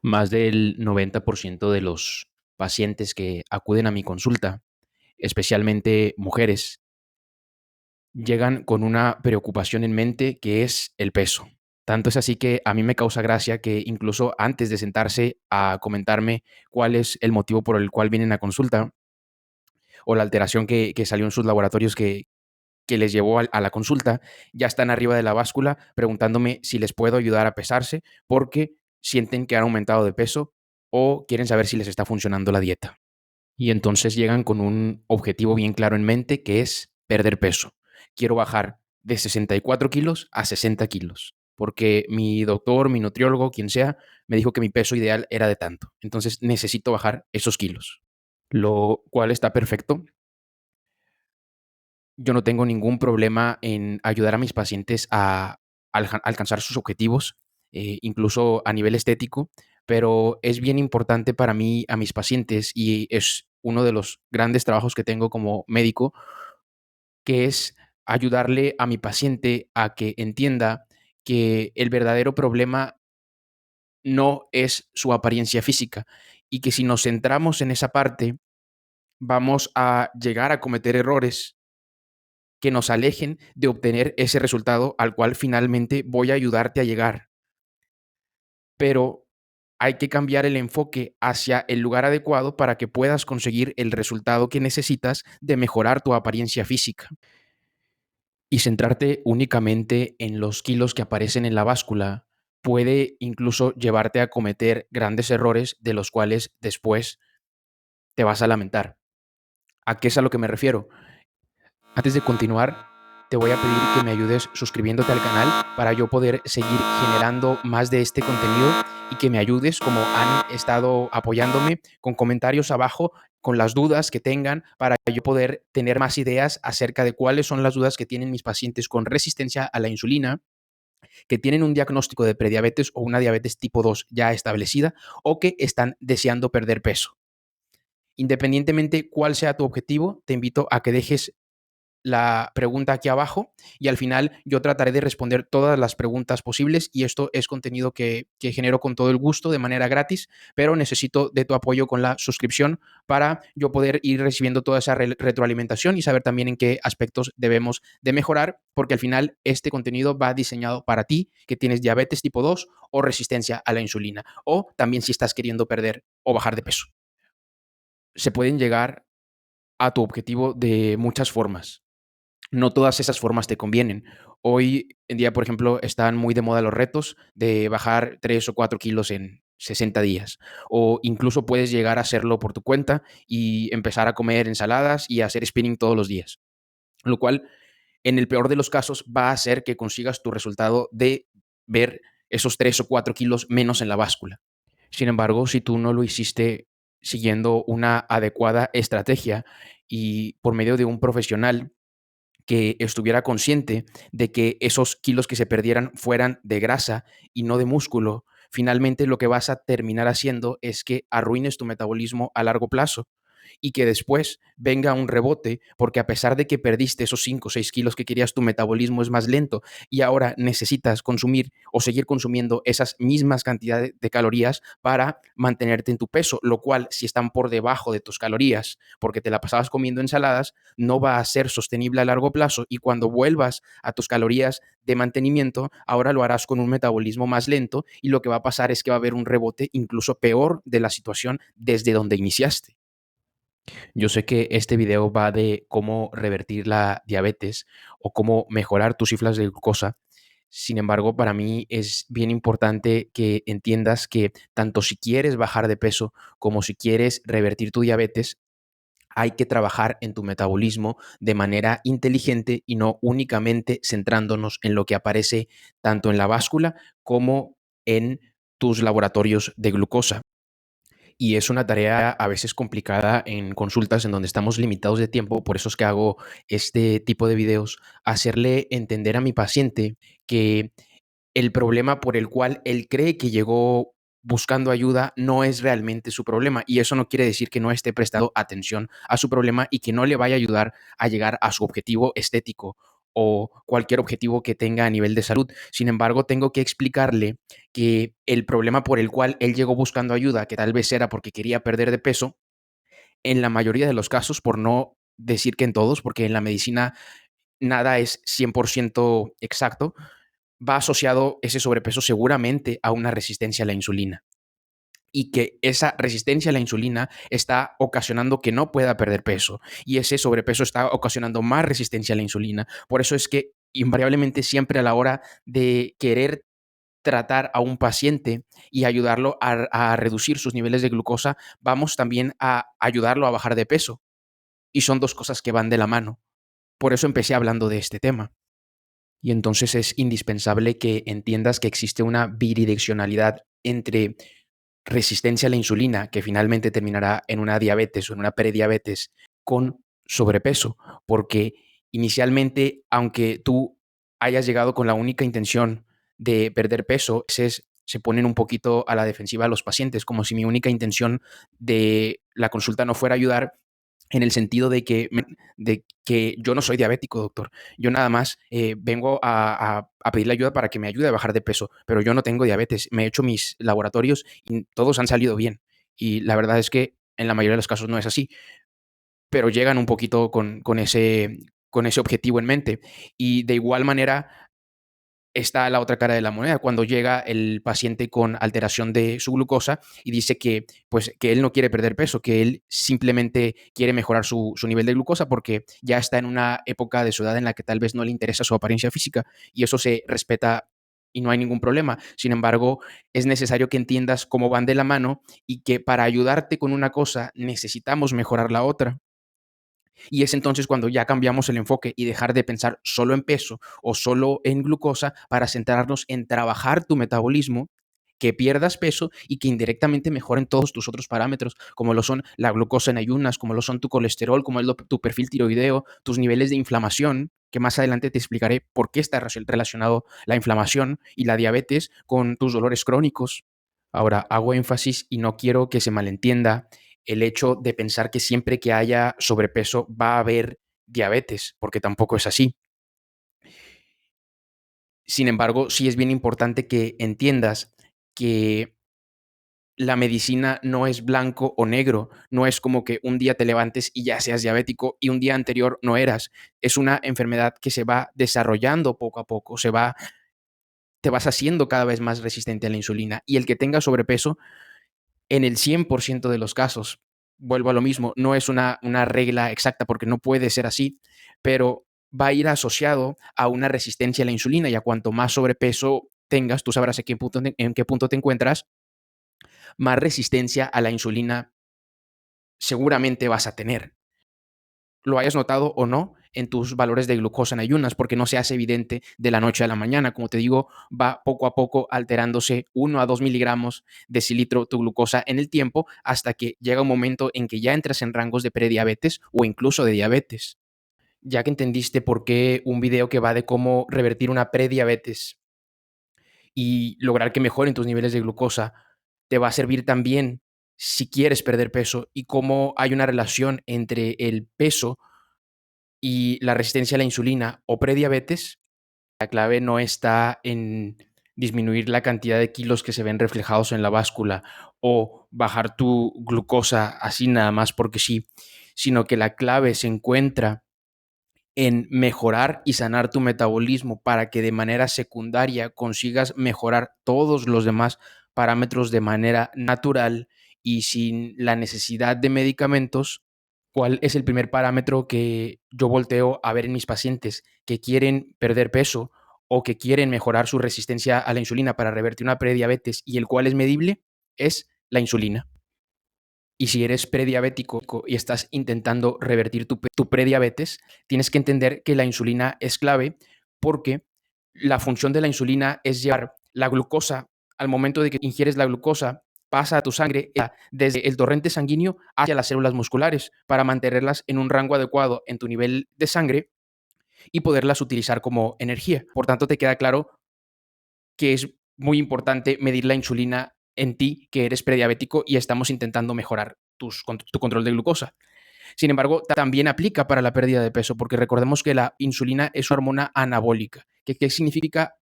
Más del 90% de los pacientes que acuden a mi consulta, especialmente mujeres, llegan con una preocupación en mente que es el peso. Tanto es así que a mí me causa gracia que incluso antes de sentarse a comentarme cuál es el motivo por el cual vienen a consulta o la alteración que salió en sus laboratorios que les llevó a la consulta, ya están arriba de la báscula preguntándome si les puedo ayudar a pesarse porque sienten que han aumentado de peso o quieren saber si les está funcionando la dieta. Y entonces llegan con un objetivo bien claro en mente que es perder peso. Quiero bajar de 64 kilos a 60 kilos, porque mi doctor, mi nutriólogo, quien sea, me dijo que mi peso ideal era de tanto. Entonces necesito bajar esos kilos, lo cual está perfecto. Yo no tengo ningún problema en ayudar a mis pacientes a alcanzar sus objetivos, incluso a nivel estético, pero es bien importante para mí, a mis pacientes, y es uno de los grandes trabajos que tengo como médico, que es ayudarle a mi paciente a que entienda que el verdadero problema no es su apariencia física y que si nos centramos en esa parte, vamos a llegar a cometer errores que nos alejen de obtener ese resultado al cual finalmente voy a ayudarte a llegar. Pero hay que cambiar el enfoque hacia el lugar adecuado para que puedas conseguir el resultado que necesitas de mejorar tu apariencia física. Y centrarte únicamente en los kilos que aparecen en la báscula puede incluso llevarte a cometer grandes errores de los cuales después te vas a lamentar. ¿A qué es a lo que me refiero? Antes de continuar, te voy a pedir que me ayudes suscribiéndote al canal para yo poder seguir generando más de este contenido y que me ayudes, como han estado apoyándome, con comentarios abajo, con las dudas que tengan, para yo poder tener más ideas acerca de cuáles son las dudas que tienen mis pacientes con resistencia a la insulina, que tienen un diagnóstico de prediabetes o una diabetes tipo 2 ya establecida o que están deseando perder peso. Independientemente cuál sea tu objetivo, te invito a que dejes la pregunta aquí abajo y al final yo trataré de responder todas las preguntas posibles y esto es contenido que genero con todo el gusto de manera gratis, pero necesito de tu apoyo con la suscripción para yo poder ir recibiendo toda esa retroalimentación y saber también en qué aspectos debemos de mejorar, porque al final este contenido va diseñado para ti que tienes diabetes tipo 2 o resistencia a la insulina o también si estás queriendo perder o bajar de peso. Se pueden llegar a tu objetivo de muchas formas. No todas esas formas te convienen. Hoy en día, por ejemplo, están muy de moda los retos de bajar 3 o 4 kilos en 60 días. O incluso puedes llegar a hacerlo por tu cuenta y empezar a comer ensaladas y a hacer spinning todos los días. Lo cual, en el peor de los casos, va a hacer que consigas tu resultado de ver esos 3 o 4 kilos menos en la báscula. Sin embargo, si tú no lo hiciste siguiendo una adecuada estrategia y por medio de un profesional que estuviera consciente de que esos kilos que se perdieran fueran de grasa y no de músculo, finalmente lo que vas a terminar haciendo es que arruines tu metabolismo a largo plazo y que después venga un rebote, porque a pesar de que perdiste esos 5 o 6 kilos que querías, tu metabolismo es más lento y ahora necesitas consumir o seguir consumiendo esas mismas cantidades de calorías para mantenerte en tu peso, lo cual si están por debajo de tus calorías, porque te la pasabas comiendo ensaladas, no va a ser sostenible a largo plazo y cuando vuelvas a tus calorías de mantenimiento, ahora lo harás con un metabolismo más lento y lo que va a pasar es que va a haber un rebote incluso peor de la situación desde donde iniciaste. Yo sé que este video va de cómo revertir la diabetes o cómo mejorar tus cifras de glucosa. Sin embargo, para mí es bien importante que entiendas que tanto si quieres bajar de peso como si quieres revertir tu diabetes, hay que trabajar en tu metabolismo de manera inteligente y no únicamente centrándonos en lo que aparece tanto en la báscula como en tus laboratorios de glucosa. Y es una tarea a veces complicada en consultas en donde estamos limitados de tiempo, por eso es que hago este tipo de videos, hacerle entender a mi paciente que el problema por el cual él cree que llegó buscando ayuda no es realmente su problema. Y eso no quiere decir que no esté prestando atención a su problema y que no le vaya a ayudar a llegar a su objetivo estético o cualquier objetivo que tenga a nivel de salud. Sin embargo, tengo que explicarle que el problema por el cual él llegó buscando ayuda, que tal vez era porque quería perder de peso, en la mayoría de los casos, por no decir que en todos, porque en la medicina nada es 100% exacto, va asociado ese sobrepeso seguramente a una resistencia a la insulina y que esa resistencia a la insulina está ocasionando que no pueda perder peso y ese sobrepeso está ocasionando más resistencia a la insulina. Por eso es que invariablemente siempre a la hora de querer tratar a un paciente y ayudarlo a reducir sus niveles de glucosa, vamos también a ayudarlo a bajar de peso. Y son dos cosas que van de la mano. Por eso empecé hablando de este tema. Y entonces es indispensable que entiendas que existe una bidireccionalidad entre resistencia a la insulina, que finalmente terminará en una diabetes o en una prediabetes, con sobrepeso, porque inicialmente, aunque tú hayas llegado con la única intención de perder peso, se ponen un poquito a la defensiva los pacientes, como si mi única intención de la consulta no fuera ayudar, en el sentido de que yo no soy diabético, doctor. Yo nada más vengo a pedirle ayuda para que me ayude a bajar de peso, pero yo no tengo diabetes. Me he hecho mis laboratorios y todos han salido bien. Y la verdad es que en la mayoría de los casos no es así, pero llegan un poquito con ese objetivo en mente. Y de igual manera, está la otra cara de la moneda, cuando llega el paciente con alteración de su glucosa y dice que, pues, que él no quiere perder peso, que él simplemente quiere mejorar su nivel de glucosa porque ya está en una época de su edad en la que tal vez no le interesa su apariencia física y eso se respeta y no hay ningún problema. Sin embargo, es necesario que entiendas cómo van de la mano y que para ayudarte con una cosa necesitamos mejorar la otra. Y es entonces cuando ya cambiamos el enfoque y dejar de pensar solo en peso o solo en glucosa para centrarnos en trabajar tu metabolismo, que pierdas peso y que indirectamente mejoren todos tus otros parámetros, como lo son la glucosa en ayunas, como lo son tu colesterol, como es tu perfil tiroideo, tus niveles de inflamación, que más adelante te explicaré por qué está relacionado la inflamación y la diabetes con tus dolores crónicos. Ahora, hago énfasis y no quiero que se malentienda el hecho de pensar que siempre que haya sobrepeso va a haber diabetes, porque tampoco es así. Sin embargo, sí es bien importante que entiendas que la medicina no es blanco o negro, no es como que un día te levantes y ya seas diabético y un día anterior no eras. Es una enfermedad que se va desarrollando poco a poco, te vas haciendo cada vez más resistente a la insulina y el que tenga sobrepeso en el 100% de los casos, vuelvo a lo mismo, no es una regla exacta porque no puede ser así, pero va a ir asociado a una resistencia a la insulina y a cuanto más sobrepeso tengas, tú sabrás en qué punto te encuentras, más resistencia a la insulina seguramente vas a tener. Lo hayas notado o no en tus valores de glucosa en ayunas, porque no se hace evidente de la noche a la mañana. Como te digo, va poco a poco alterándose 1 a 2 miligramos decilitro tu glucosa en el tiempo hasta que llega un momento en que ya entras en rangos de prediabetes o incluso de diabetes. Ya que entendiste por qué un video que va de cómo revertir una prediabetes y lograr que mejoren tus niveles de glucosa te va a servir también si quieres perder peso y cómo hay una relación entre el peso y la resistencia a la insulina o prediabetes, la clave no está en disminuir la cantidad de kilos que se ven reflejados en la báscula o bajar tu glucosa así nada más porque sí, sino que la clave se encuentra en mejorar y sanar tu metabolismo para que de manera secundaria consigas mejorar todos los demás parámetros de manera natural y sin la necesidad de medicamentos. ¿Cuál es el primer parámetro que yo volteo a ver en mis pacientes que quieren perder peso o que quieren mejorar su resistencia a la insulina para revertir una prediabetes y el cual es medible? Es la insulina. Y si eres prediabético y estás intentando revertir tu prediabetes, tienes que entender que la insulina es clave porque la función de la insulina es llevar la glucosa al momento de que ingieres la glucosa, pasa a tu sangre desde el torrente sanguíneo hacia las células musculares para mantenerlas en un rango adecuado en tu nivel de sangre y poderlas utilizar como energía. Por tanto, te queda claro que es muy importante medir la insulina en ti, que eres prediabético y estamos intentando mejorar tu control de glucosa. Sin embargo, también aplica para la pérdida de peso, porque recordemos que la insulina es una hormona anabólica. ¿Qué significa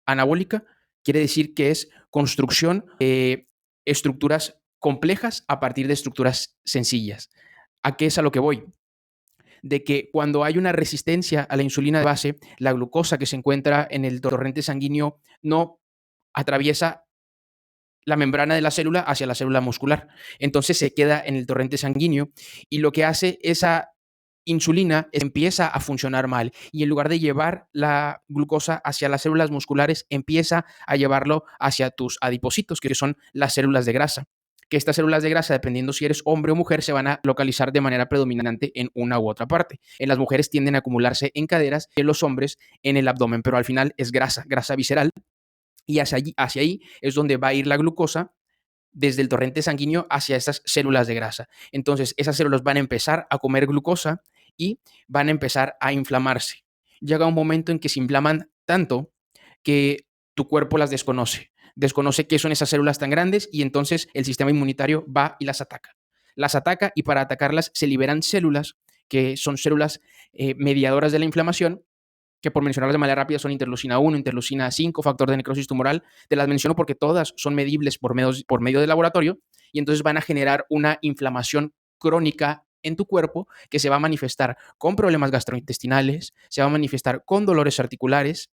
anabólica? Quiere decir que es construcción de estructuras complejas a partir de estructuras sencillas. ¿A qué es a lo que voy? De que cuando hay una resistencia a la insulina de base, la glucosa que se encuentra en el torrente sanguíneo no atraviesa la membrana de la célula hacia la célula muscular. Entonces se queda en el torrente sanguíneo y lo que hace esa insulina empieza a funcionar mal y en lugar de llevar la glucosa hacia las células musculares, empieza a llevarlo hacia tus adipocitos, que son las células de grasa. Que estas células de grasa, dependiendo si eres hombre o mujer, se van a localizar de manera predominante en una u otra parte. En las mujeres tienden a acumularse en caderas y en los hombres en el abdomen, pero al final es grasa, grasa visceral y hacia ahí es donde va a ir la glucosa desde el torrente sanguíneo hacia esas células de grasa. Entonces, esas células van a empezar a comer glucosa y van a empezar a inflamarse. Llega un momento en que se inflaman tanto que tu cuerpo las desconoce. Desconoce qué son esas células tan grandes y entonces el sistema inmunitario va y las ataca. Las ataca y para atacarlas se liberan células que son células mediadoras de la inflamación que por mencionarlas de manera rápida son interleucina 1, interleucina 5, factor de necrosis tumoral. Te las menciono porque todas son medibles por medio de laboratorio y entonces van a generar una inflamación crónica en tu cuerpo que se va a manifestar con problemas gastrointestinales, se va a manifestar con dolores articulares,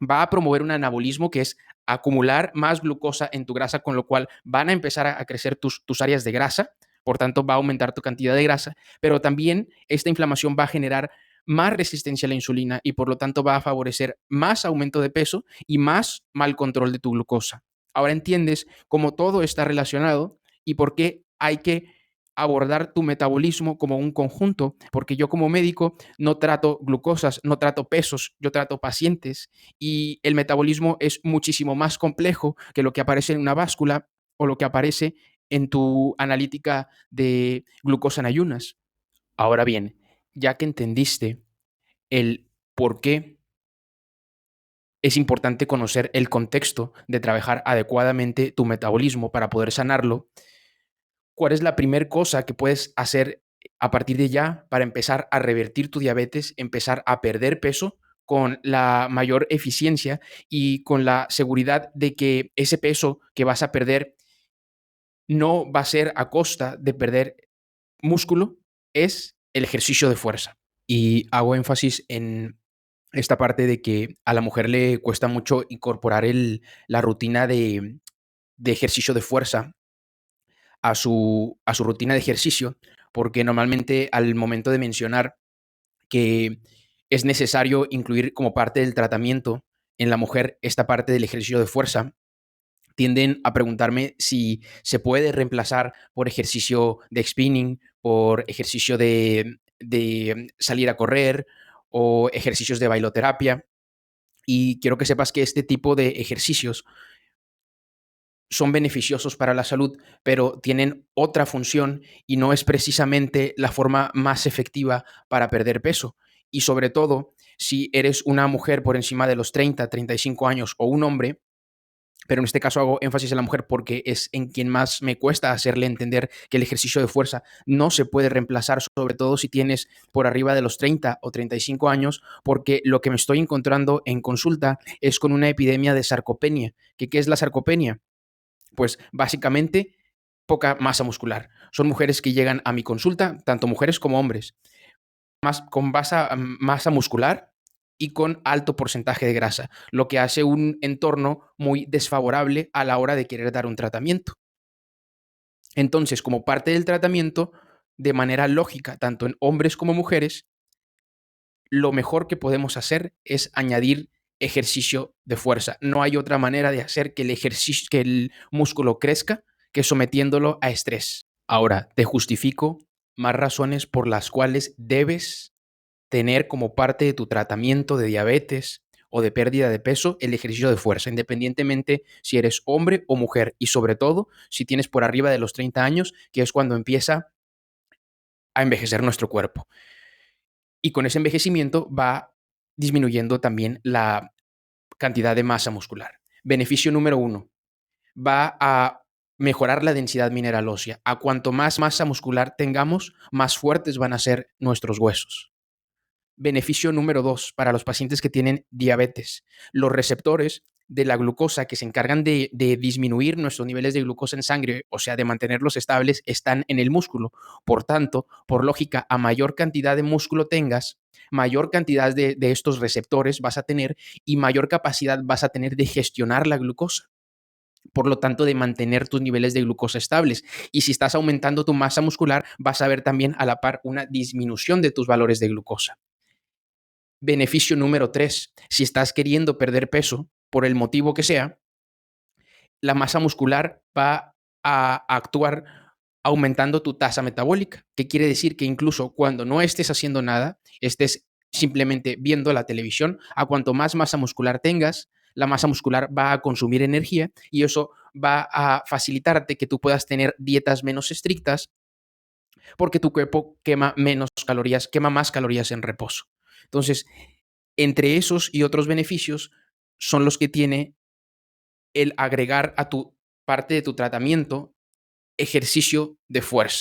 va a promover un anabolismo que es acumular más glucosa en tu grasa, con lo cual van a empezar a crecer tus áreas de grasa, por tanto va a aumentar tu cantidad de grasa, pero también esta inflamación va a generar más resistencia a la insulina y por lo tanto va a favorecer más aumento de peso y más mal control de tu glucosa. Ahora entiendes cómo todo está relacionado y por qué hay que abordar tu metabolismo como un conjunto, porque yo como médico no trato glucosas, no trato pesos, yo trato pacientes y el metabolismo es muchísimo más complejo que lo que aparece en una báscula o lo que aparece en tu analítica de glucosa en ayunas. Ahora bien, ya que entendiste el por qué es importante conocer el contexto de trabajar adecuadamente tu metabolismo para poder sanarlo, ¿cuál es la primera cosa que puedes hacer a partir de ya para empezar a revertir tu diabetes, empezar a perder peso con la mayor eficiencia y con la seguridad de que ese peso que vas a perder no va a ser a costa de perder músculo? Es el ejercicio de fuerza. Y hago énfasis en esta parte de que a la mujer le cuesta mucho incorporar la rutina de ejercicio de fuerza a su rutina de ejercicio, porque normalmente al momento de mencionar que es necesario incluir como parte del tratamiento en la mujer esta parte del ejercicio de fuerza, tienden a preguntarme si se puede reemplazar por ejercicio de spinning, por ejercicio de salir a correr o ejercicios de bailoterapia. Y quiero que sepas que este tipo de ejercicios son beneficiosos para la salud, pero tienen otra función y no es precisamente la forma más efectiva para perder peso. Y sobre todo, si eres una mujer por encima de los 35 años o un hombre, pero en este caso hago énfasis en la mujer porque es en quien más me cuesta hacerle entender que el ejercicio de fuerza no se puede reemplazar, sobre todo si tienes por arriba de los 30 o 35 años, porque lo que me estoy encontrando en consulta es con una epidemia de sarcopenia. ¿Qué es la sarcopenia? Pues básicamente poca masa muscular. Son mujeres que llegan a mi consulta, tanto mujeres como hombres, con masa muscular y con alto porcentaje de grasa, lo que hace un entorno muy desfavorable a la hora de querer dar un tratamiento. Entonces, como parte del tratamiento, de manera lógica, tanto en hombres como mujeres, lo mejor que podemos hacer es añadir ejercicio de fuerza. No hay otra manera de hacer que el músculo crezca que sometiéndolo a estrés. Ahora, te justifico más razones por las cuales debes tener como parte de tu tratamiento de diabetes o de pérdida de peso el ejercicio de fuerza, independientemente si eres hombre o mujer y sobre todo si tienes por arriba de los 30 años, que es cuando empieza a envejecer nuestro cuerpo. Y con ese envejecimiento va disminuyendo también la cantidad de masa muscular. Beneficio número 1, va a mejorar la densidad mineral ósea. A cuanto más masa muscular tengamos, más fuertes van a ser nuestros huesos. Beneficio número 2 para los pacientes que tienen diabetes. Los receptores de la glucosa que se encargan de disminuir nuestros niveles de glucosa en sangre, o sea, de mantenerlos estables, están en el músculo. Por tanto, por lógica, a mayor cantidad de músculo tengas, mayor cantidad de estos receptores vas a tener y mayor capacidad vas a tener de gestionar la glucosa. Por lo tanto, de mantener tus niveles de glucosa estables. Y si estás aumentando tu masa muscular, vas a ver también a la par una disminución de tus valores de glucosa. Beneficio número 3, si estás queriendo perder peso, por el motivo que sea, la masa muscular va a actuar aumentando tu tasa metabólica. ¿Qué quiere decir? Que incluso cuando no estés haciendo nada, estés simplemente viendo la televisión, a cuanto más masa muscular tengas, la masa muscular va a consumir energía y eso va a facilitarte que tú puedas tener dietas menos estrictas porque tu cuerpo quema menos calorías, quema más calorías en reposo. Entonces, entre esos y otros beneficios son los que tiene el agregar a tu parte de tu tratamiento ejercicio de fuerza.